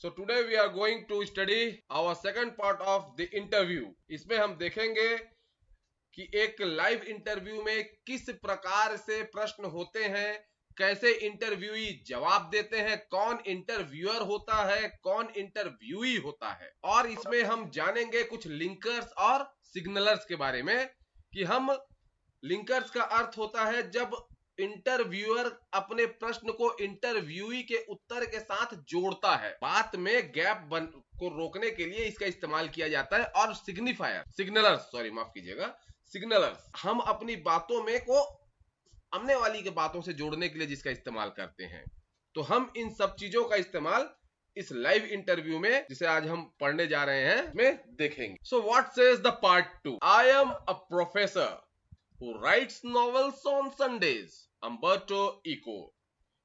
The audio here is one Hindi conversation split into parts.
So today we are going to study our second part of the interview. इसमें हम देखेंगे कि एक लाइव इंटरव्यू में किस प्रकार से प्रश्न होते हैं, कैसे इंटरव्यूई जवाब देते हैं, कौन इंटरव्यूअर होता है, कौन इंटरव्यूई होता है, और इसमें हम जानेंगे कुछ लिंकर्स और सिग्नलर्स के बारे में कि हम लिंकर्स का अर्थ होता है जब इंटरव्यूअर अपने प्रश्न को इंटरव्यूई के उत्तर के साथ जोड़ता है, बात में गैप को रोकने के लिए इसका इस्तेमाल किया जाता है। और सिग्नलर्स हम अपनी बातों में को सामने वाली के बातों से जोड़ने के लिए जिसका इस्तेमाल करते हैं। तो हम इन सब चीजों का इस्तेमाल इस लाइव इंटरव्यू में, जिसे आज हम पढ़ने जा रहे हैं, में देखेंगे। So what says the part 2? I am a professor who writes novels on Sundays, Umberto Eco।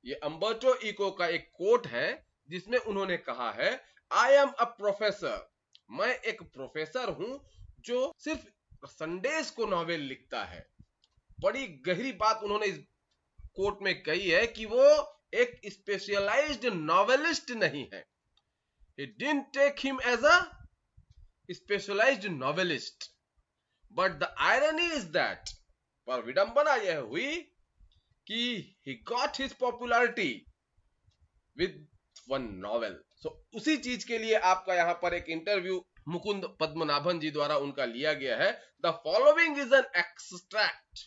ये अम्बर्टो इको का एक कोट है जिसमें उन्होंने कहा है, आई एम अ प्रोफेसर, मैं एक प्रोफेसर हूं जो सिर्फ संडेज को नॉवेल लिखता है। बड़ी गहरी बात उन्होंने इस कोट में कही है कि वो एक स्पेशलाइज्ड नॉवेलिस्ट नहीं है। He didn't take him as a specialized novelist, but the irony is that, पर विडंबना यह हुई कि he got his popularity with one novel। So उसी चीज के लिए आपका यहाँ पर एक इंटरव्यू मुकुंद पद्मनाभन जी द्वारा उनका लिया गया है। The following is an extract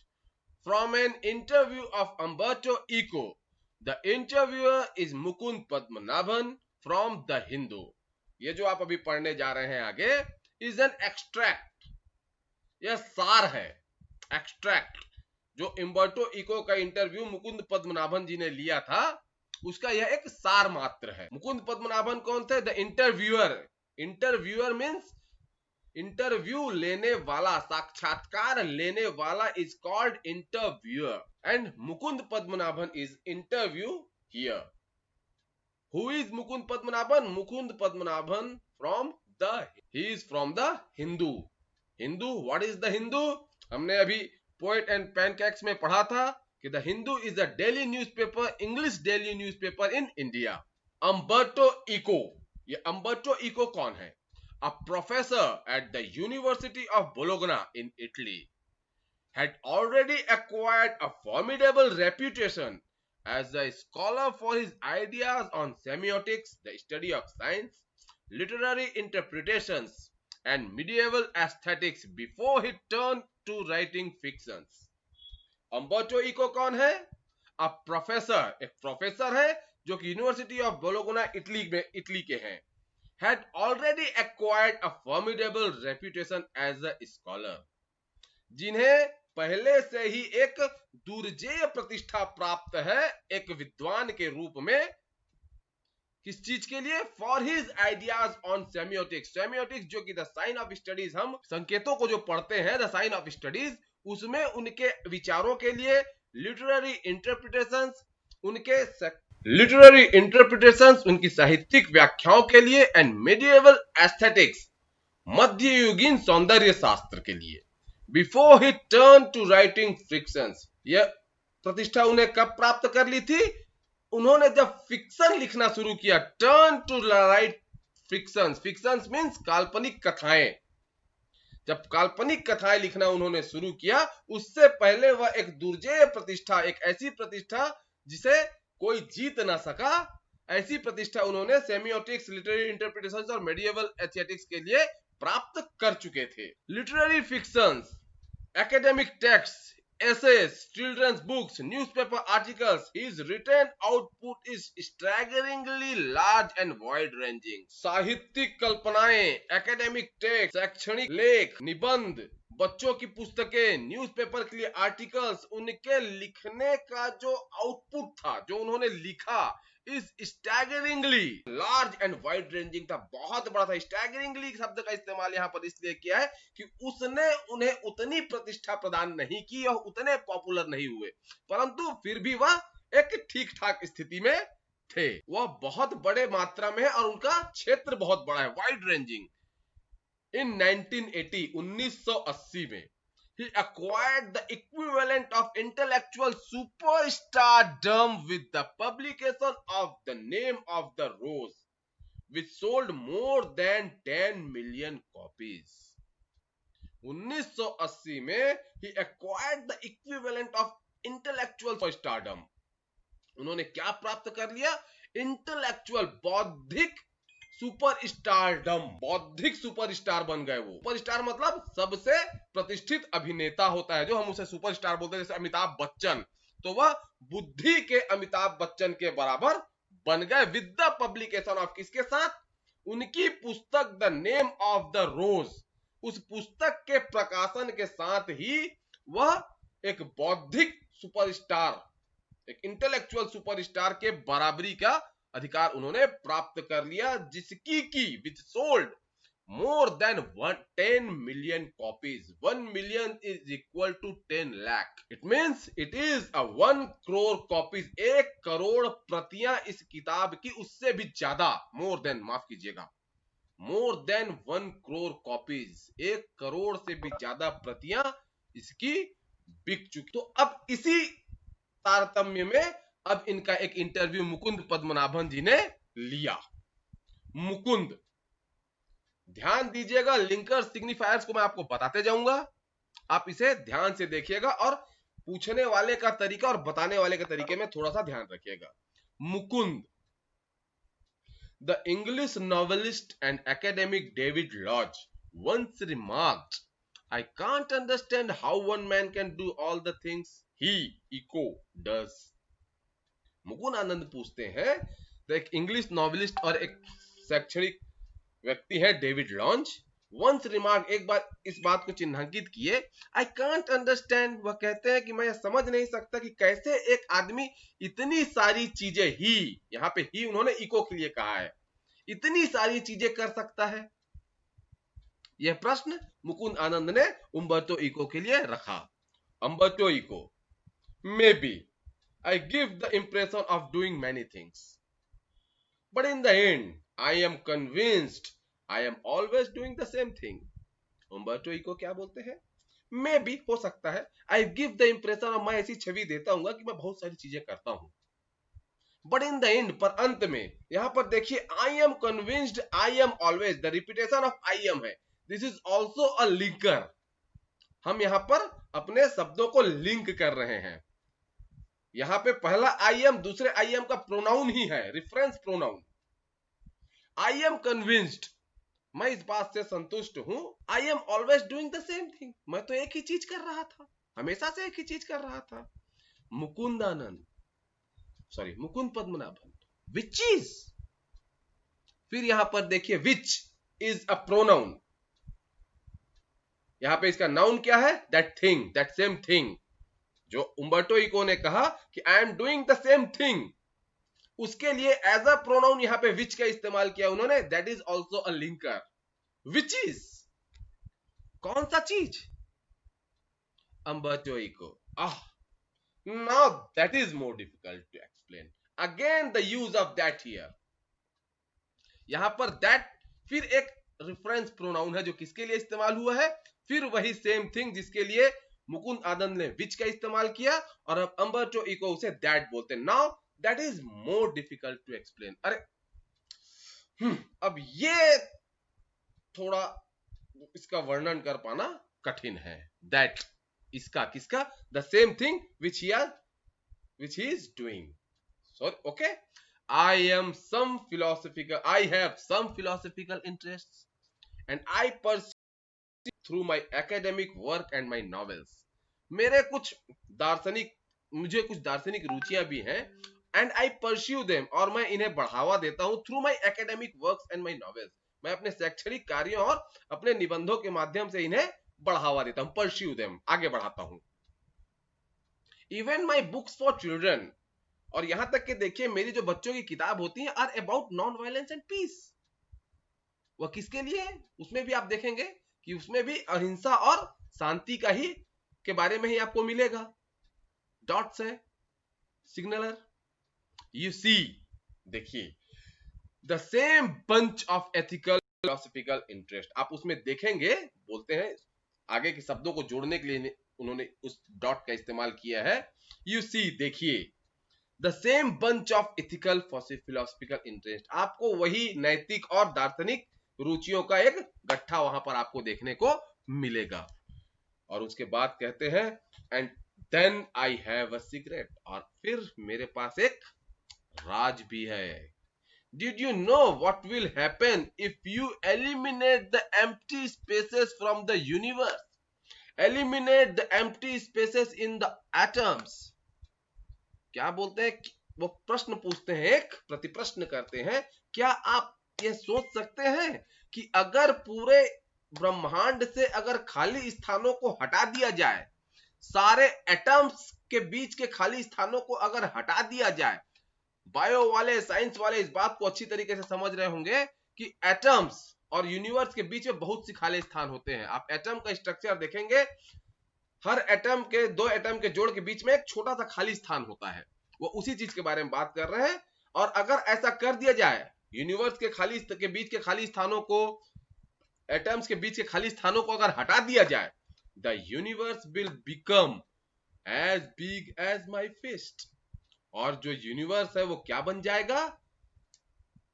from an interview of Umberto Eco. The interviewer is Mukund Padmanabhan from The Hindu। ये जो आप अभी पढ़ने जा रहे हैं आगे is an extract, यह सार है। एक्सट्रैक्ट जो उम्बर्टो इको का इंटरव्यू मुकुंद पद्मनाभन जी ने लिया था, उसका यह एक सार मात्र है। मुकुंद पद्मनाभन कौन थे? The interviewer. Interviewer means interview लेने वाला, साक्षात्कार लेने वाला is called interviewer, and Mukund Padmanabhan is interview here. Who is Mukund Padmanabhan? Mukund Padmanabhan he is from the Hindu. Hindu, what is the Hindu? हमने अभी पोएट एंड पैनकेक्स में पढ़ा था कि the Hindu is a daily newspaper, English daily newspaper in India. Umberto Eco, ये अम्बर्टो इको कौन है? A professor at the university of bologna in Italy, had already acquired a formidable reputation as a scholar for his ideas on semiotics, the study of science, literary interpretations and medieval aesthetics before he turned to writing fictions। Umberto Eco कौन है? अ प्रोफेसर, एक प्रोफेसर है जो कि यूनिवर्सिटी ऑफ बोलोगना इटली के हैं। Had already acquired a formidable reputation as a scholar, जिन्हें पहले से ही एक दुर्जेय प्रतिष्ठा प्राप्त है एक विद्वान के रूप में। किस चीज के लिए? For his ideas on semiotics. Semiotics जो कि द साइन ऑफ स्टडीज, हम संकेतों को जो पढ़ते हैं, द साइन ऑफ स्टडीज, उसमें उनके विचारों के लिए, लिटरेरी इंटरप्रिटेशंस उनकी साहित्यिक व्याख्याओं के लिए, एंड मेडिएवल एस्थेटिक्स, मध्ययुगीन सौंदर्य शास्त्र के लिए। Before he turn to writing fictions, यह प्रतिष्ठा उन्हें कब प्राप्त कर ली थी? उन्होंने जब फिक्शन लिखना शुरू किया। Turn to write fictions, fictions means काल्पनिक कथाएं। जब काल्पनिक कथाएं लिखना उन्होंने शुरू किया, उससे पहले वह एक दुर्जेय प्रतिष्ठा, एक ऐसी प्रतिष्ठा जिसे कोई जीत ना सका, ऐसी प्रतिष्ठा उन्होंने सेमियोटिक्स, लिटरेरी इंटरप्रिटेशंस और मेडिएवल एस्थेटिक्स के लिए प्राप्त कर चुके थे। Literary fictions, academic texts, essays, children's books, newspaper articles, his written output is staggeringly large and wide-ranging। साहित्यिक कल्पनाएं, academic text, शैक्षणिक लेख, निबंध, बच्चों की पुस्तकें, न्यूज़पेपर के लिए आर्टिकल्स, उनके लिखने का जो आउटपुट था, जो उन्होंने लिखा, is staggeringly large and wide ranging था, बहुत बड़ा था। स्टैगरिंगली शब्द का इस्तेमाल यहाँ पर इसलिए किया है कि उसने उन्हें उतनी प्रतिष्ठा प्रदान नहीं की और उतने पॉपुलर नहीं हुए, परंतु फिर भी वह एक ठीक ठाक स्थिति में थे। वह बहुत बड़े मात्रा में है और उनका क्षेत्र बहुत बड़ा है, वाइड रेंजिंग। इन 1980 में he acquired the equivalent of intellectual superstardom with the publication of The Name of the Rose, which sold more than 10 million copies. 1980 में he acquired the equivalent of intellectual stardom. उन्होंने क्या प्राप्त कर लिया? इंटेलेक्चुअल, बौद्धिक सुपरस्टारडम, बौद्धिक सुपरस्टार बन गए वो। सुपरस्टार मतलब सबसे प्रतिष्ठित अभिनेता होता है, जो हम उसे सुपरस्टार बोलते हैं, जैसे अमिताभ बच्चन, तो वह बुद्धि के अमिताभ बच्चन के बराबर बन गए विद द पब्लिकेशन ऑफ, किसके साथ? उनकी पुस्तक द नेम ऑफ द रोज, उस पुस्तक के प्रकाशन के साथ ही वह एक बौद्धिक सुपरस्टार, एक इंटेलेक्चुअल सुपरस्टार के बराबरी का अधिकार उन्होंने प्राप्त कर लिया, जिसकी की which sold more than 10 million copies. 1 million is equal to 10 lakh. It means it is a 1 crore copies. 1 crore प्रतियां इस किताब की, उससे भी ज्यादा, मोर देन, माफ कीजिएगा, more than 1 crore copies, 1 crore से भी ज्यादा प्रतियां इसकी बिक चुकी। तो अब इसी तारतम्य में अब इनका एक इंटरव्यू मुकुंद पद्मनाभन जी ने लिया। मुकुंद, ध्यान दीजिएगा, लिंकर सिग्निफायर्स को मैं आपको बताते जाऊंगा, आप इसे ध्यान से देखिएगा और पूछने वाले का तरीका और बताने वाले के तरीके में थोड़ा सा ध्यान रखिएगा। Mukund, the English novelist and academic David Lodge once remarked, I can't understand how one man can do all the things he, Eco, does. Mukund Anand पूछते हैं, तो एक इंग्लिश नॉवेलिस्ट और एक शैक्षणिक व्यक्ति है डेविड लॉन्च, वंस रिमार्क, एक बार इस बात को चिन्हांकित किए, आई कांट अंडरस्टैंड, वह कहते हैं कि मैं समझ नहीं सकता कि कैसे एक आदमी इतनी सारी चीजें ही, यहां पे ही उन्होंने इको के लिए कहा है, इतनी सारी चीजें कर सकता है। यह प्रश्न मुकुंद आनंद ने उम्बर्टो इको के लिए रखा। Umberto Eco, may be I give the impression of doing many things, but in the end I am convinced I am always doing the same thing. Umberto Eco क्या बोलते हैं? मे बी, हो सकता है, I give the impression, मैं ऐसी छवि देता हूं कि मैं बहुत सारी चीजें करता हूं, but in the end, पर अंत में, यहां पर देखिए, I am convinced, I am always, the repetition of I am है, this is also a linker, हम यहां पर अपने शब्दों को लिंक कर रहे हैं। यहां पे पहला आई एम, दूसरे आई एम का प्रोनाउन ही है, reference pronoun. I am convinced, मैं इस बात से संतुष्ट हूं, I am always doing the same thing, मैं तो एक ही चीज कर रहा था, हमेशा से एक ही चीज कर रहा था। Mukund Anand, sorry, Mukund Padmanabhan, which is, फिर यहां पर देखिए, विच इज अ प्रोनाउन, यहां पे इसका नाउन क्या है? That thing, that same thing, जो उम्बर्टो इको ने कहा कि I am doing the same thing, उसके लिए एज अ प्रोनाउन यहां पे विच का इस्तेमाल किया उन्होंने, that is also a linker. Which is, कौन सा चीज? Umberto Eco, now that is more difficult to explain, again the use of that here, यहां पर दैट, फिर एक रेफरेंस प्रोनाउन है जो किसके लिए इस्तेमाल हुआ है, फिर वही सेम थिंग जिसके लिए मुकुंद आनंद ने विच का इस्तेमाल किया, और अब उम्बर्टो इको उसे दैट बोलते हैं। Now that is more difficult to explain. अरे अब ये थोड़ा इसका वर्णन कर पाना कठिन है। दैट, इसका, किसका? The same thing which he is doing. Sorry, okay, I have some philosophical interests and I pursue through my academic work and my novels. मुझे कुछ दार्शनिक रुचियां भी हैं, and I pursue them, और मैं इन्हें बढ़ावा देता हूं through my academic works and my novels. मैं अपने शैक्षणिक कार्यों और अपने निबंधों के माध्यम से इन्हें बढ़ावा देता हूं, pursue them, आगे बढ़ाता हूं। Even my books for children, और यहां तक कि देखिए, मेरी जो बच्चों की किताब होती है, are about non violence and peace. वह किसके लिए है? उसमें भी आप देखेंगे कि उसमें भी अहिंसा और शांति का ही के बारे में ही आपको मिलेगा। डॉट्स है, सिग्नलर, यू सी, देखिए, the same bunch of ethical philosophical interest, आप उसमें देखेंगे, बोलते हैं, आगे के शब्दों को जोड़ने के लिए उन्होंने उस डॉट का इस्तेमाल किया है। यू सी, देखिए, the same bunch of ethical philosophical interest, आपको वही नैतिक और दार्शनिक रुचियों का एक गट्ठा वहां पर आपको देखने को मिलेगा। और उसके बाद कहते हैं and then I have a secret, और फिर मेरे पास एक राज भी है। Did you know what will happen if you eliminate the empty spaces from the universe? Eliminate the empty spaces in the atoms. क्या बोलते हैं, वो प्रश्न पूछते हैं, एक प्रतिप्रश्न करते हैं, क्या आप ये सोच सकते हैं कि अगर पूरे ब्रह्मांड से अगर खाली स्थानों को हटा दिया जाए, सारे एटम्स के बीच के खाली स्थानों को अगर हटा दिया जाए, बायो वाले साइंस वाले इस बात को अच्छी तरीके से समझ रहे होंगे कि एटम्स और यूनिवर्स के बीच में बहुत सी खाली स्थान होते हैं। आप एटम का स्ट्रक्चर देखेंगे, हर एटम के, दो एटम के जोड़ के बीच में एक छोटा सा खाली स्थान होता है, वो उसी चीज के बारे में बात कर रहे हैं। और अगर ऐसा कर दिया जाए, यूनिवर्स के बीच के खाली स्थानों को, एटम्स के बीच के खाली स्थानों को अगर हटा दिया जाए, the universe will become as big as my fist, और जो यूनिवर्स है वो क्या बन जाएगा,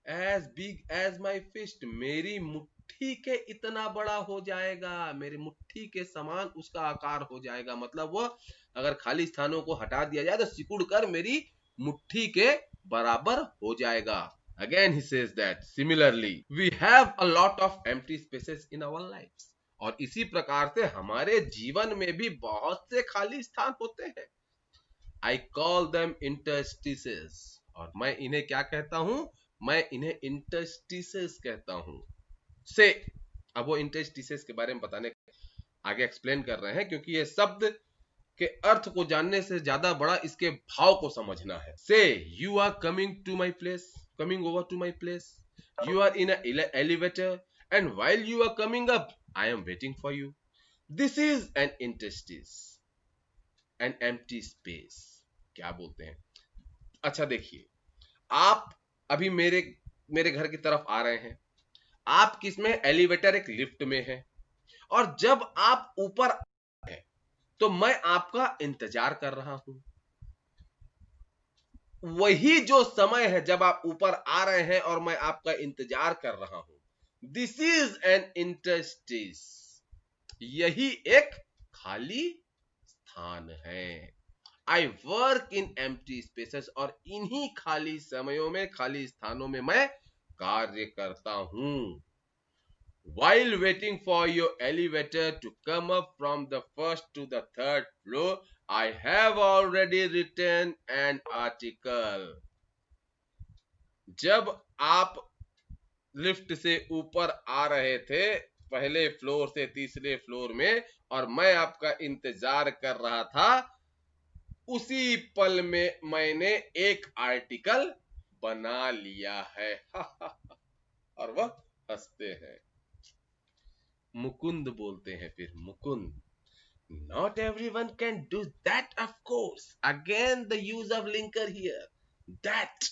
as big as my fist, मेरी मुट्ठी के इतना बड़ा हो जाएगा, मेरी मुट्ठी के समान उसका आकार हो जाएगा। मतलब वो अगर खाली स्थानों को हटा दिया जाए तो सिकुड़ कर मेरी मुट्ठी के बराबर हो जाएगा। Again he says that similarly we have a lot of empty spaces in our lives, और इसी प्रकार से हमारे जीवन में भी बहुत से खाली स्थान होते हैं। I call them interstices, और मैं इन्हें क्या कहता हूं, मैं इन्हें interstices कहता हूं। से अब वो interstices के बारे में बताने आगे एक्सप्लेन कर रहे हैं, क्योंकि ये शब्द के अर्थ को जानने से ज्यादा बड़ा इसके भाव को समझना है। Say you are coming to my place, coming over to my place, you are in elevator and while you are coming up I am waiting for you. This is an interstice, an empty space. क्या बोलते हैं, अच्छा देखिए, आप अभी मेरे घर की तरफ आ रहे हैं, आप किसमें, एलिवेटर, एक लिफ्ट में है, और जब आप ऊपर है तो मैं आपका इंतजार कर रहा हूं। वही जो समय है जब आप ऊपर आ रहे हैं और मैं आपका इंतजार कर रहा हूं, दिस इज एन इंटरस्टिस, यही एक खाली स्थान है। I work in empty spaces, और इन्हीं खाली समयों में, खाली स्थानों में मैं कार्य करता हूं। While waiting for your elevator to come up from the first to the third floor, I have already written an article. जब आप लिफ्ट से ऊपर आ रहे थे, पहले फ्लोर से तीसरे फ्लोर में, और मैं आपका इंतजार कर रहा था, उसी पल में मैंने एक आर्टिकल बना लिया है। और वह हंसते हैं। मुकुंद बोलते हैं फिर, Mukund, not everyone can do that, of course. Again the use of linker here. That,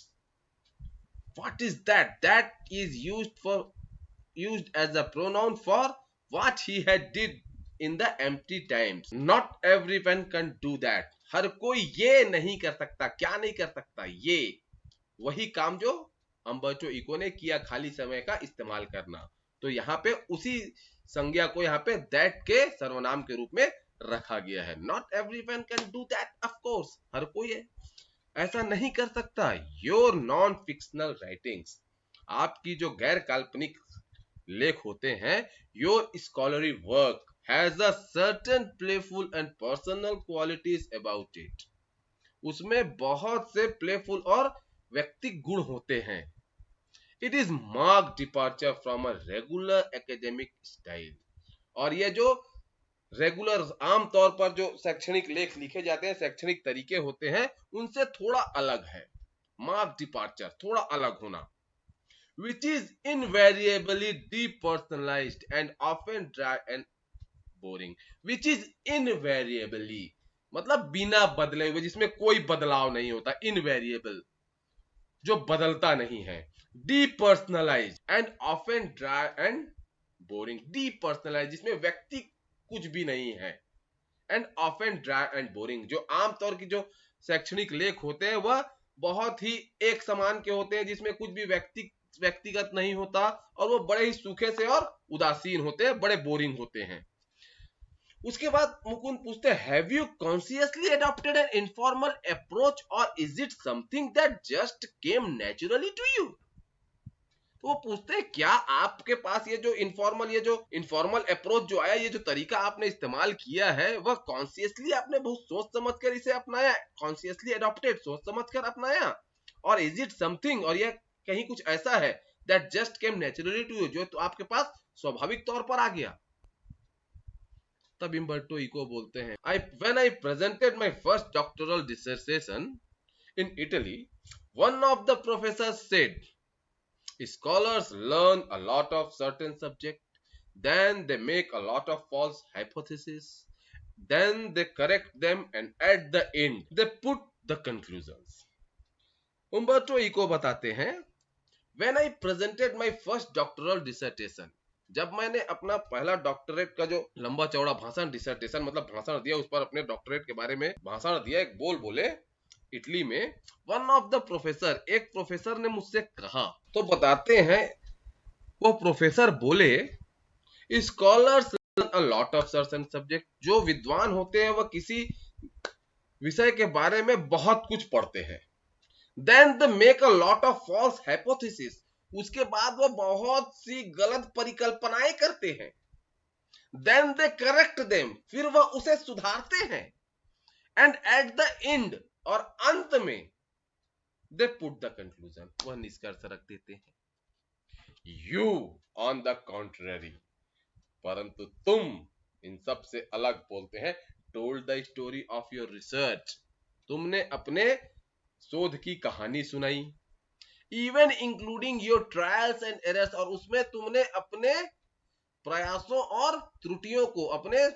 what is that? That is used as a pronoun for what he had did in the empty times. Not everyone can do that. हर कोई ये नहीं कर सकता, क्या नहीं कर सकता, ये वही काम जो अम्बर्टो इको ने किया, खाली समय का इस्तेमाल करना। तो यहाँ पे उसी संज्ञा को यहाँ पे दैट के सर्वनाम के रूप में रखा गया है। Not everyone can do that, of course, हर कोई है ऐसा नहीं कर सकता। योर नॉन फिक्शनल राइटिंग्स, आपकी जो गैर काल्पनिक लेख होते हैं, your scholarly work has a certain playful and personal qualities about it, उसमें बहुत से प्लेफुल और व्यक्तिगत गुण होते हैं। It is mark departure from a regular academic style, और ये जो रेगुलर आमतौर पर जो शैक्षणिक लेख लिखे जाते हैं, शैक्षणिक तरीके होते हैं, उनसे थोड़ा अलग है। मार्क डिपार्चर, थोड़ा अलग होना। Which is invariably depersonalized and often dry and boring. Which is invariably मतलब बिना बदले हुए, जिसमें कोई बदलाव नहीं होता, इनवेरिएबल जो बदलता नहीं है। Depersonalize and often dry and boring, depersonalize जिसमें व्यक्ति कुछ भी नहीं है, and often dry and boring जो आमतौर की जो शैक्षणिक लेख होते हैं वह बहुत ही एक समान के होते हैं, जिसमें कुछ भी व्यक्तिगत नहीं होता, और वो बड़े ही सूखे से और उदासीन होते हैं, बड़े बोरिंग होते हैं। उसके बाद मुकुंद पूछते हैं, have you consciously adopted an informal approach or is it something that just came naturally to you? तो वो पूछते हैं, क्या आपके पास ये जो इनफॉर्मल अप्रोच जो आया, ये जो तरीका आपने इस्तेमाल किया है, वह कॉन्शियसली आपने बहुत सोच समझकर इसे अपनाया, कॉन्शियसली अडॉप्टेड, सोच समझकर अपनाया, और इज इट समथिंग, और यह कहीं कुछ ऐसा है that just came naturally to you, जो तो आपके पास स्वाभाविक तौर पर आ गया? तब उम्बर्टो इको बोलते हैं, when I presented my first doctoral dissertation in Italy, one of the professors said, scholars learn a lot of certain subject, then they make a lot of false hypotheses, then they correct them, and at the end they put the conclusions. Umberto Eco बताते हैं, when I presented my first doctoral dissertation, जब मैंने अपना पहला डॉक्टरेट का जो लंबा चौड़ा भाषण, डिसर्टेशन मतलब भाषण दिया, उस पर अपने डॉक्टरेट के बारे में भाषण दिया, एक बोले इटली में, वन ऑफ द प्रोफेसर, एक प्रोफेसर ने मुझसे कहा, तो बताते हैं वो प्रोफेसर बोले, scholars learn a lot of certain subject, जो विद्वान होते हैं वह किसी विषय के बारे में बहुत कुछ पढ़ते हैं, then they make a lot of false hypothesis, उसके बाद वो बहुत सी गलत परिकल्पनाएं करते हैं, देन दे करेक्ट देम, फिर वह उसे सुधारते हैं, एंड एट द एंड, और अंत में, दे पुट द कंक्लूजन, वह निष्कर्ष रख देते हैं। यू ऑन द कॉन्ट्ररी, परंतु तुम इन सब से अलग बोलते हैं, told the story of your research, तुमने अपने शोध की कहानी सुनाई, even including your trials and errors, और उसमें तुमने अपने प्रयासों और त्रुटियों को, अपने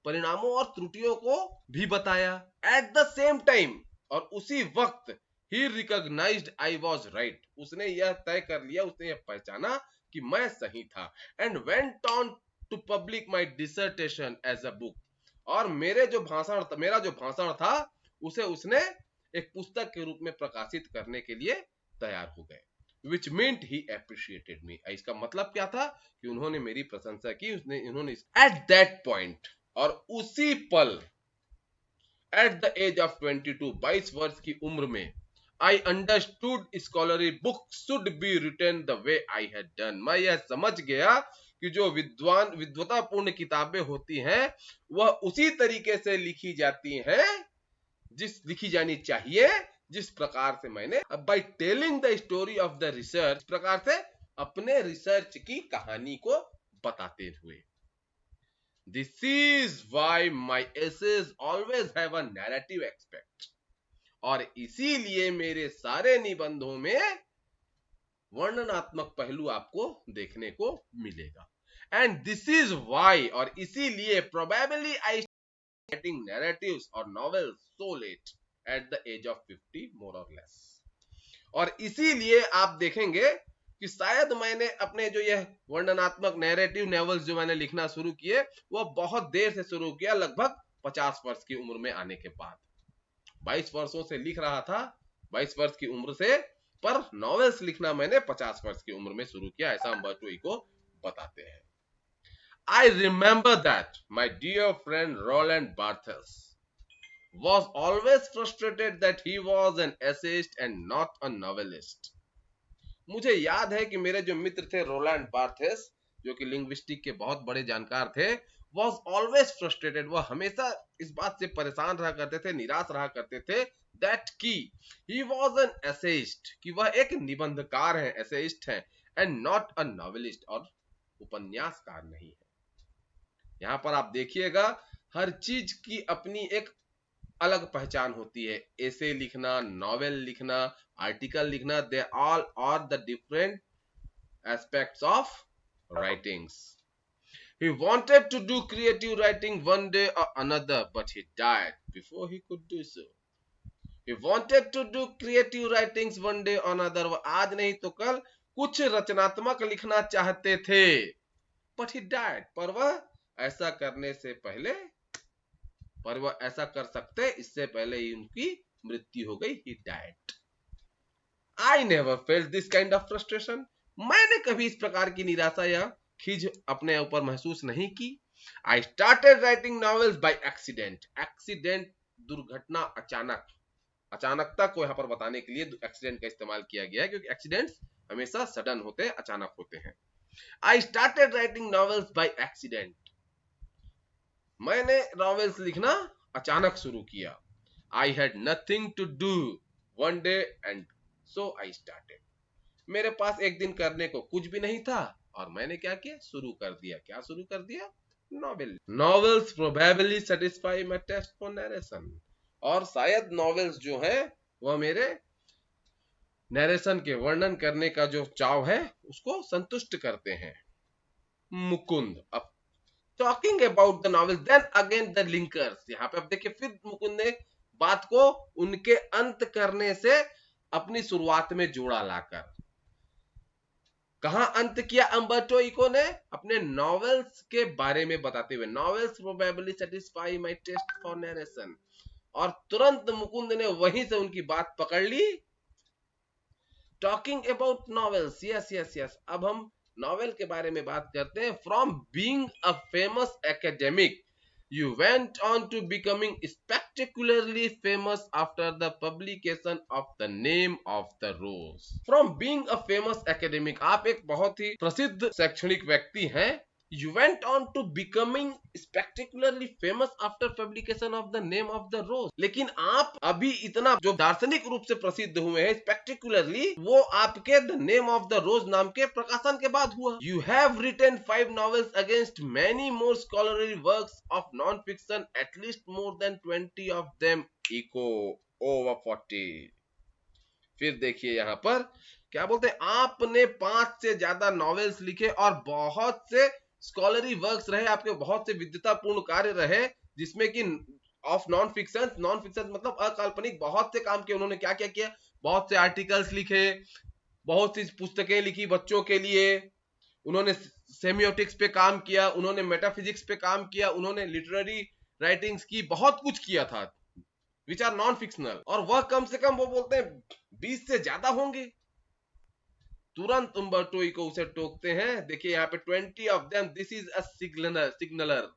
परिणामों और त्रुटियों को भी बताया। एट द सेम टाइम, और उसी वक्त, ही रिकॉग्नाइज्ड आई वाज राइट, उसने यह तय कर लिया, उसने यह पहचाना कि मैं सही था, and went on to public my dissertation as a book, और मेरा जो भाषण था उसे उसने एक पुस्तक के रूप में प्रकाशित करने के लिए तैयार हो गए। Which meant he appreciated me, इसका मतलब क्या था कि उन्होंने मेरी प्रशंसा की, इन्होंने at that point, और उसी पल, at the age of 22, 22 वर्ष की उम्र में, I understood scholarly books should be written the way I had done, मैं यह समझ गया कि जो विद्वतापूर्ण किताबें होती हैं वह उसी तरीके से लिखी जानी चाहिए जिस प्रकार से मैंने, by telling the story of the research, इस प्रकार से अपने रिसर्च की कहानी को बताते हुए। This is why my essays always have a narrative aspect, और इसीलिए मेरे सारे निबंधों में वर्णनात्मक पहलू आपको देखने को मिलेगा। एंड दिस इज व्हाई, और इसीलिए, प्रोबेबली आई राइटिंग नैरेटिव्स और novels so let at the age of 50 more or less, और इसीलिए आप देखेंगे कि शायद मैंने अपने जो यह वर्णनात्मक नैरेटिव नॉवेल्स जो मैंने लिखना शुरू किए, वह बहुत देर से शुरू किया, लगभग 50 वर्ष की उम्र में आने के बाद। 22 वर्षों से लिख रहा था, 22 वर्ष की उम्र से, पर नॉवेल्स लिखना मैंने 50 वर्ष की उम्र में शुरू किया, ऐसा उम्बर्टो इको बताते हैं। I remember that my dear friend Roland Barthes was always frustrated that he was an essayist and not a novelist. मुझे याद है कि मेरे जो मित्र थे रोलैंड बार्थेस, जो कि लिंग्विस्टिक के बहुत बड़े जानकार थे, was always frustrated, वह हमेशा इस बात से परेशान रहा करते थे, निराश रहा करते थे, that कि he was an essayist, कि वह एक निबंधकार है, essayist है, and not a novelist, और उपन्यासकार नहीं है। यहां पर आप देखिएगा, हर चीज की अपनी एक अलग पहचान होती है, एसे लिखना, नॉवेल लिखना, आर्टिकल लिखना, they all are the different aspects of writings. He wanted to do creative writing one day or another, but he died before he could do so. He wanted to do creative writings one day or another, वो आज नहीं तो कल कुछ रचनात्मक लिखना चाहते थे, but he died, पर वह ऐसा करने से पहले, पर वह ऐसा कर सकते इससे पहले ही उनकी मृत्यु हो गई, he died. I never felt this kind of frustration, मैंने कभी इस प्रकार की निराशा या खिज अपने ऊपर महसूस नहीं की। आई started writing novels by accident, accident दुर्घटना, अचानक, अचानकता को यहाँ पर बताने के लिए एक्सीडेंट का इस्तेमाल किया गया है, क्योंकि एक्सीडेंट्स हमेशा सडन होते हैं, अचानक होते हैं। I started writing novels by accident, मैंने नॉवेल्स लिखना अचानक शुरू किया। I had nothing to do one day and so I started, मेरे पास एक दिन करने को कुछ भी नहीं था और मैंने क्या किया, शुरू कर दिया। क्या शुरू कर दिया? Novel. Novels probably satisfy my taste for narration, और शायद नॉवेल्स जो है वह मेरे नरेशन के वर्णन करने का जो चाव है उसको संतुष्ट करते हैं। मुकुंद, अब talking about the novel then again the linkers, यहाँ पे अब देखिए फिर मुकुंद ने बात को उनके अंत करने से अपनी शुरुआत में जोड़ा लाकर। कहां अंत किया अम्बर्टो इको ने? अपने नॉवेल्स के बारे में बताते हुए, novels probably satisfy my taste for narration, और तुरंत मुकुंद ने वहीं से उनकी बात पकड़ ली। Talking about novels, yes yes yes, अब हम नॉवेल के बारे में बात करते हैं। From being a famous academic you went on to becoming spectacularly famous after the publication of The Name of the Rose. From being a famous academic, आप एक बहुत ही प्रसिद्ध शैक्षणिक व्यक्ति हैं। You went on to becoming spectacularly famous after publication of The Name of the Rose. लेकिन आप अभी इतना जो दार्शनिक रूप से प्रसिद्ध हुए हैं spectacularly, वो आपके The Name of the Rose नाम के प्रकाशन के बाद हुआ। You have written 5 novels against many more scholarly works of non-fiction, at least more than 20 of them echo over 40. फिर देखिए यहाँ पर क्या बोलते हैं, आपने 5 से ज्यादा नॉवेल्स लिखे और बहुत से स्कॉलरी वर्क्स रहे, आपके बहुत से विद्वतापूर्ण कार्य रहे, जिसमें कि of non fiction, non fiction मतलब अकाल्पनिक बहुत से काम किए उन्होंने। क्या क्या किया? बहुत से आर्टिकल्स लिखे, बहुत सी पुस्तकें लिखी बच्चों के लिए, उन्होंने सेमियोटिक्स पे काम किया, उन्होंने मेटाफिजिक्स पे काम किया, उन्होंने लिटरेरी राइटिंग्स की, बहुत कुछ किया था विच आर नॉन फिक्शनल, और वह कम से कम वो बोलते हैं 20 से ज्यादा होंगे। तुरंत उम्बर्टो इको उसे टोकते हैं। देखिए यहाँ पे 20 of them, this is a signaler,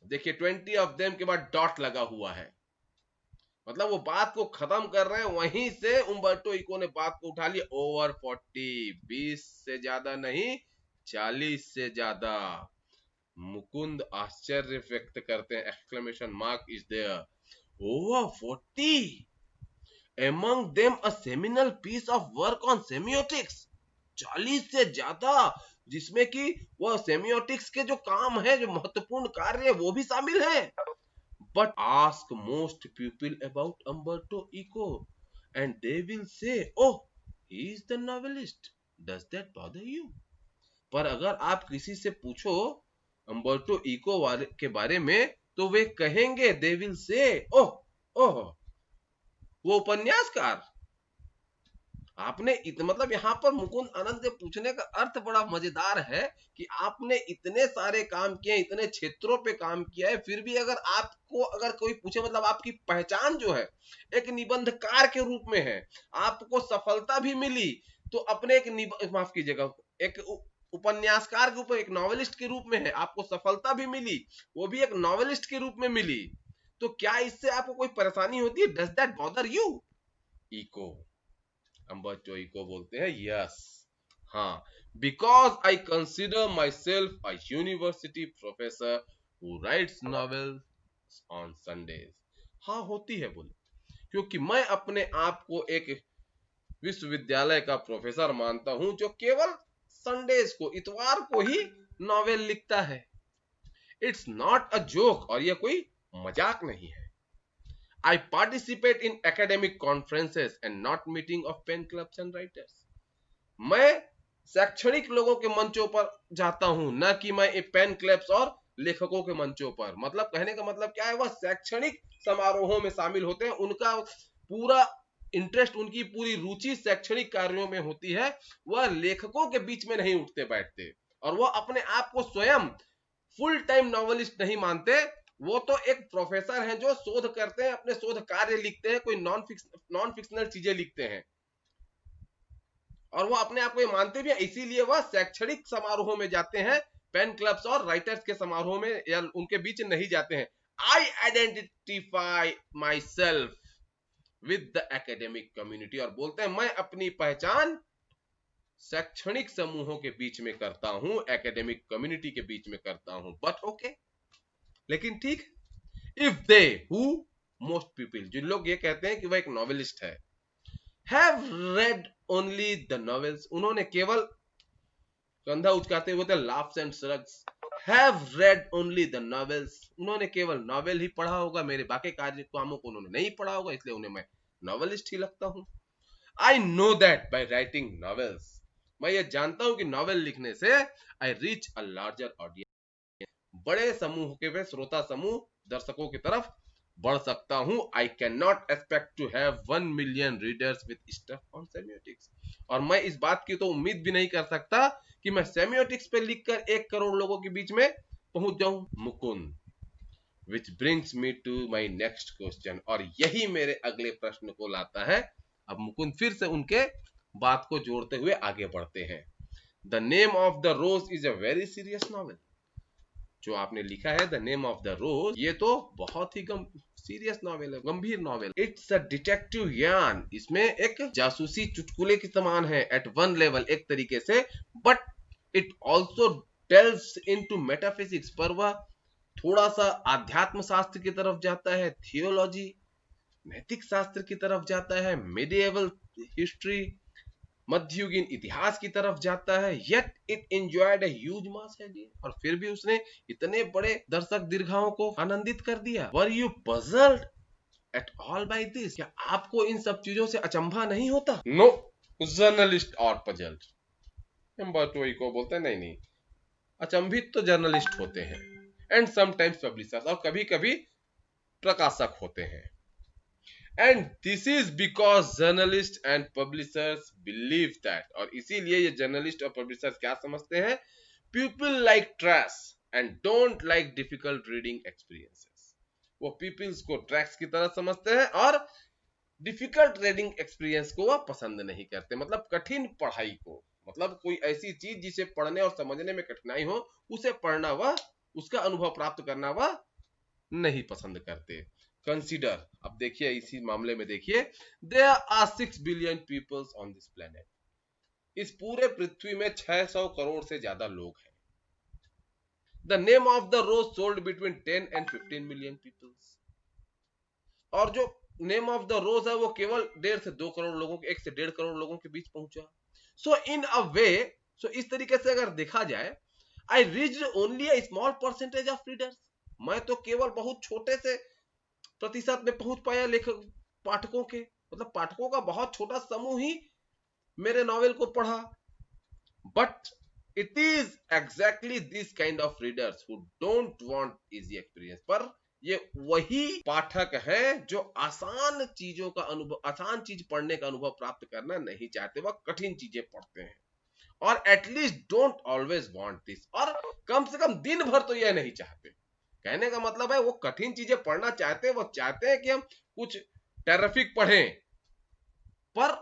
देखिए 20 ऑफ देम के बाद डॉट लगा हुआ है, मतलब वो बात को खत्म कर रहे हैं। वहीं से उम्बर्टो इको ने बात को उठा लिया, ओवर 40, 20 से ज्यादा नहीं, 40 से ज्यादा। मुकुंद आश्चर्य व्यक्त करते हैं, exclamation mark is there, over 40, among them a seminal piece of work on semiotics, 40 से ज्यादा, जिसमें कि वह सेमियोटिक्स के जो काम है, जो महत्वपूर्ण कार्य है, वो भी शामिल है। But ask most people about Umberto Eco and they will say, oh, he is the novelist. Does that bother you? पर अगर आप किसी से पूछो अम्बर्टो इको के बारे में, तो वे कहेंगे, they will say, ओह ओह, वो उपन्यासकार। आपने मतलब यहाँ पर मुकुंद आनंद के पूछने का अर्थ बड़ा मजेदार है कि आपने इतने सारे काम किए, इतने क्षेत्रों पे काम किया है, फिर भी अगर आपको अगर कोई पूछे, मतलब आपकी पहचान जो है एक निबंधकार के रूप में है, आपको सफलता भी मिली तो अपने एक माफ कीजिएगा, एक उपन्यासकार के ऊपर, एक नॉवेलिस्ट के रूप में है, आपको सफलता भी मिली, वो भी एक नॉवेलिस्ट के रूप में मिली, तो क्या इससे आपको कोई परेशानी होती है? Does that bother you? Eco, Umberto Eco बोलते हैं, यस, हाँ, because I consider myself a university professor who writes novels on Sundays. हाँ होती है, बोले, क्योंकि मैं अपने आप को एक विश्वविद्यालय का प्रोफेसर मानता हूं जो केवल संडेज को, इतवार को ही नॉवेल लिखता है। इट्स नॉट अ जोक, और यह कोई मजाक नहीं है। I participate in academic conferences and not meeting of pen clubs and writers. मैं शैक्षणिक लोगों के मंचों पर जाता हूं, न कि मैं पेन क्लब्स और लेखकों के मंचों पर। मतलब कहने का मतलब क्या है, वह शैक्षणिक समारोहों में शामिल होते हैं, उनका पूरा इंटरेस्ट, उनकी पूरी रुचि शैक्षणिक कार्यों में होती है, वह लेखकों के बीच में नहीं उठते बैठते, और वह अपने आप को स्वयं फुल टाइम नॉवेलिस्ट नहीं मानते। वो तो एक प्रोफेसर हैं जो शोध करते हैं, अपने शोध कार्य लिखते हैं, कोई नॉन फिक्शनल चीजें लिखते हैं, और वो अपने आप को ये मानते भी हैं, इसीलिए वह शैक्षणिक समारोहों में जाते हैं, पेन क्लब्स और राइटर्स के समारोह में या उनके बीच नहीं जाते हैं। आई identify my self with the academic community, और बोलते हैं मैं अपनी पहचान शैक्षणिक समूहों के बीच में करता हूं, एकेडमिक कम्युनिटी के बीच में करता हूं। बट ओके, लेकिन ठीक, if they who most people, जिन लोग ये कहते हैं कि वह एक नॉवेलिस्ट है, have read only the novels, उन्होंने केवल कंधा उचकाते हुए laughs and shrugs, have read only the novels, उन्होंने केवल नॉवेल ही पढ़ा होगा, मेरे बाकी कामों को उन्होंने नहीं पढ़ा होगा, इसलिए उन्हें मैं नॉवेलिस्ट ही लगता हूं। I know that by writing novels, मैं ये जानता हूं कि नॉवेल लिखने से I reach a larger audience, बड़े समूह के श्रोता समूह दर्शकों की तरफ बढ़ सकता हूं। I can not expect to have 1 million readers with stuff on semiotics, और मैं इस बात की तो उम्मीद भी नहीं कर सकता कि मैं सेमियोटिक्स पे लिखकर 1 करोड़ लोगों के बीच में पहुंच जाऊं। Mukund, which brings me to my next question, और यही मेरे अगले प्रश्न को लाता है। अब मुकुंद फिर से उनके बात को जोड़ते हुए आगे बढ़ते हैं। The name of the rose is a very serious novel, जो आपने लिखा है the name of the rose, ये तो बहुत ही सीरियस नॉवेल है, गंभीर novel. It's a detective yarn, इसमें एक जासूसी चुटकुले के समान है एट वन लेवल, एक तरीके से, but it also delves into metaphysics, पर वह थोड़ा सा आध्यात्म शास्त्र की तरफ जाता है, थियोलॉजी नैतिक शास्त्र की तरफ जाता है, मिडिएवल हिस्ट्री मध्ययुगीन इतिहास की तरफ जाता है। Yet it enjoyed a huge mass audience, और फिर भी उसने इतने बड़े दर्शक दीर्घाओं को आनंदित कर दिया। Were you puzzled at all by this, क्या आपको इन सब चीजों से अचंभा नहीं होता? नो, जर्नलिस्ट और पजल्ड, एम्बर्टोई को बोलते हैं, नहीं, अचंभित तो जर्नलिस्ट होते हैं, एंड समटाइम्स पब्लिशर्स, और कभी कभी प्रकाशक होते हैं। And this is because journalists and publishers believe that, और इसीलिए ये जर्नलिस्ट और पब्लिशर्स क्या समझते हैं? People like trash and don't like difficult reading experiences, वो पीपल्स को ट्रैक्स की तरह समझते हैं और डिफिकल्ट रीडिंग एक्सपीरियंस को वह पसंद नहीं करते, मतलब कठिन पढ़ाई को, मतलब कोई ऐसी चीज जिसे पढ़ने और समझने में कठिनाई हो, उसे पढ़ना वह, उसका अनुभव प्राप्त करना वह नहीं पसंद करते। कंसीडर, अब देखिए इसी मामले में देखिए, there are 6 billion peoples on this planet, इस पूरे पृथ्वी में 600 करोड़ से ज्यादा लोग हैं। The name of the rose sold between 10 and 15 million peoples, और जो नेम ऑफ द रोज है वो केवल 1.5 से 2 करोड़ लोगों के, 1 से 1.5 करोड़ लोगों के बीच पहुंचा। सो इन अ वे, सो इस तरीके से अगर देखा जाए, I reached only a small percentage of readers, मैं तो केवल बहुत छोटे से प्रतिशत में पहुंच पाया लेखक पाठकों के, मतलब पाठकों का बहुत छोटा समूह ही मेरे नॉवेल को पढ़ा। But it is exactly this kind of readers who don't want easy experience, पर ये वही पाठक है जो आसान चीजों का अनुभव, आसान चीज पढ़ने का अनुभव प्राप्त करना नहीं चाहते, वह कठिन चीजें पढ़ते हैं, और at least don't always want this, और कम से कम दिन भर तो यह नहीं चाहते। कहने का मतलब है वो कठिन चीजें पढ़ना चाहते हैं, वो चाहते हैं कि हम कुछ टेरिफिक पढ़ें, पर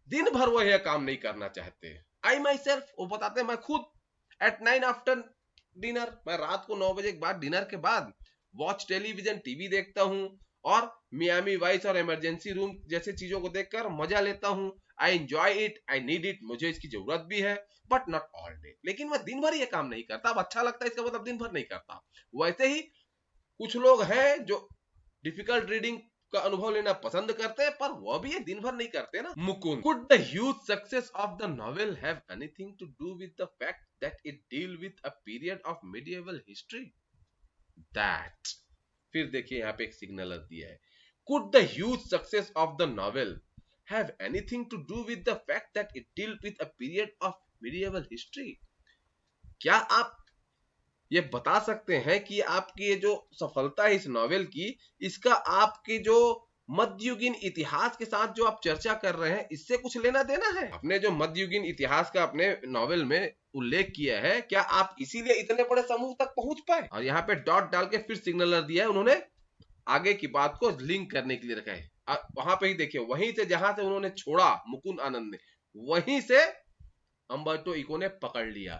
दिन भर वो यह काम नहीं करना चाहते। आई माई सेल्फ, वो बताते हैं, मैं खुद एट 9 आफ्टर डिनर, मैं रात को 9 बजे के बाद, डिनर के बाद वॉच टेलीविजन, टीवी देखता हूं, और मियामी वाइस और इमरजेंसी रूम जैसे चीजों को देखकर मजा लेता हूं। I enjoy it, I need it, मुझे इसकी जरूरत भी है, बट नॉट ऑल डे, लेकिन मैं दिन भर ये काम नहीं करता। अब अच्छा लगता है इसका मतलब दिन भर नहीं करता। वैसे ही कुछ लोग हैं जो डिफिकल्ट रीडिंग का अनुभव लेना पसंद करते हैं, पर वह भी ये दिन भर नहीं करते ना। Mukund, could the huge success of the novel have anything to do with the fact that it deal with a period of medieval history? That, फिर देखिए यहाँ पे एक सिग्नल दिया है, could the huge success of the novel have anything to do with the fact that it deal with a period of medieval history? क्या आप ये बता सकते हैं कि आपकी ये जो सफलता है इस नॉवेल की, इसका आपके जो मध्ययुगीन इतिहास के साथ जो आप चर्चा कर रहे हैं, इससे कुछ लेना देना है? अपने जो मध्ययुगीन इतिहास का अपने नॉवेल में उल्लेख किया है, क्या आप इसीलिए इतने बड़े समूह तक पहुंच पाए? और यहाँ पे डॉट डाल के फिर सिग्नल दिया है उन्होंने, आगे की बात को लिंक करने के लिए रखा है। वहां पे ही देखिए, वहीं से जहां से उन्होंने छोड़ा मुकुंद आनंद ने, वहीं से अम्बर्टो इको ने पकड़ लिया।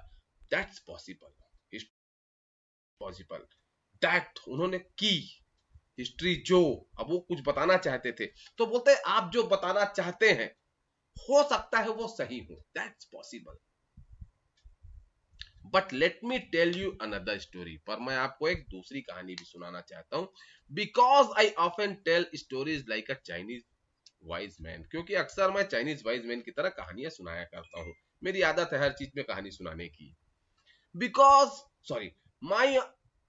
दैट्स पॉसिबल, पॉसिबल दैट उन्होंने की हिस्ट्री जो अब वो कुछ बताना चाहते थे तो बोलते हैं आप जो बताना चाहते हैं हो सकता है वो सही हो, that's possible. But let me tell you another story, पर मैं आपको एक दूसरी कहानी भी सुनाना चाहता हूं। Because I often tell stories like a Chinese wise man, क्योंकि अक्सर मैं चाइनीज वाइज मैन की तरह कहानियां सुनाया करता हूं। मेरी आदत है हर चीज में कहानी सुनाने की। Because sorry my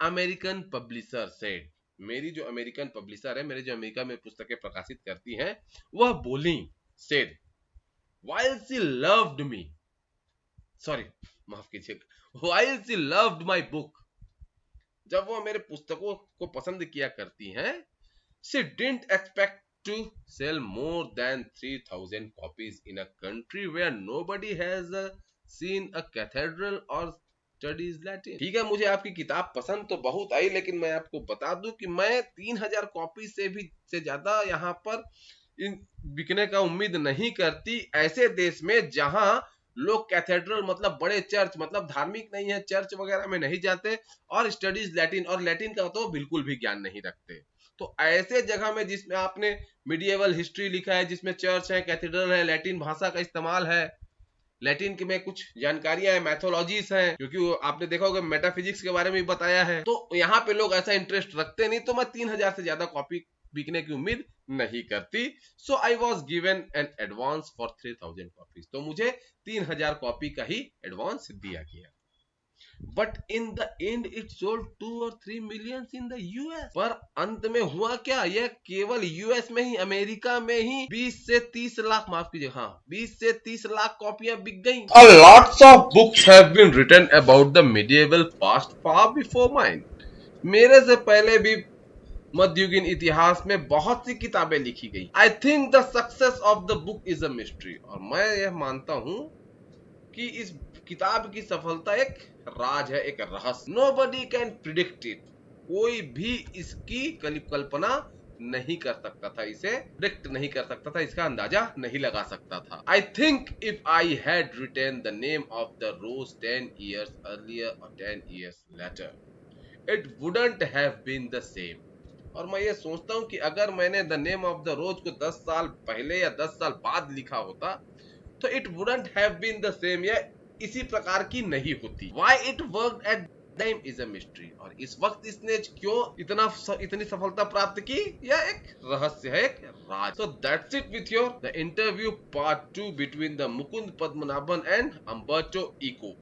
American publisher said, मेरी जो अमेरिकन पब्लिशर है, मेरे जो अमेरिका में पुस्तकें प्रकाशित करती हैं, वह बोली said while she loved me, sorry माफ कीजिएगा, while she loved my book, जब वो मेरे पुस्तकों को पसंद किया करती हैं, she didn't expect to sell more than 3,000 copies in a country where nobody has seen a cathedral or studies Latin। ठीक है, मुझे आपकी किताब पसंद तो बहुत आई, लेकिन मैं आपको बता दूं कि मैं 3,000 कॉपी से ज्यादा यहाँ पर बिकने का उम्मीद नहीं करती, ऐसे देश में जहां लोग कैथेड्रल मतलब बड़े चर्च, मतलब धार्मिक नहीं है, चर्च वगैरह में नहीं जाते, और स्टडीज लैटिन, और लैटिन का तो बिल्कुल भी ज्ञान नहीं रखते। तो ऐसे जगह में जिसमें आपने मिडिएवल हिस्ट्री लिखा है, जिसमें चर्च है, कैथेड्रल है, लैटिन भाषा का इस्तेमाल है, लैटिन के में कुछ जानकारियां है, मैथोलॉजीज हैं, क्योंकि आपने देखा होगा मेटाफिजिक्स के बारे में भी बताया है, तो यहाँ पे लोग ऐसा इंटरेस्ट रखते नहीं, तो मैं 3,000 से ज्यादा कॉपी बिकने की उम्मीद नहीं करती। So I was given an advance for 3,000 copies, तो मुझे 3,000 कॉपी का ही एडवांस दिया गया। But in the end it sold 2 और 3 मिलियन इन द यूएस। पर अंत में हुआ क्या, यह केवल यूएस में ही, अमेरिका में ही 20 से 30 लाख, माफ कीजिए, हाँ 20 से 30 लाख कॉपियां बिक गई। A lots of books have been written about the medieval past far before mine। मेरे से पहले भी मध्ययुगीन इतिहास में बहुत सी किताबें लिखी गई। I think the success of the book is a mystery, और मैं यह मानता हूं कि इस किताब की सफलता एक राज है, एक रहस्य। नोबडी कैन प्रिडिक्ट इट, कोई भी इसकी कल्पना नहीं कर सकता था, इसे प्रिडिक्ट नहीं कर सकता था, इसका अंदाजा नहीं लगा सकता था। I think if I had written the name of the rose 10 years earlier or 10 years later, it wouldn't have been the same। और मैं ये सोचता हूँ कि अगर मैंने द नेम ऑफ द रोज को 10 साल पहले या 10 साल बाद लिखा होता, तो it wouldn't have been the same, या इसी प्रकार की नहीं होती। Why it worked at time is a mystery, और इस वक्त इसने क्यों इतनी सफलता प्राप्त की, यह एक रहस्य है, एक राज। So that's it with your the interview part 2 between the Mukund Padmanabhan and Umberto eco.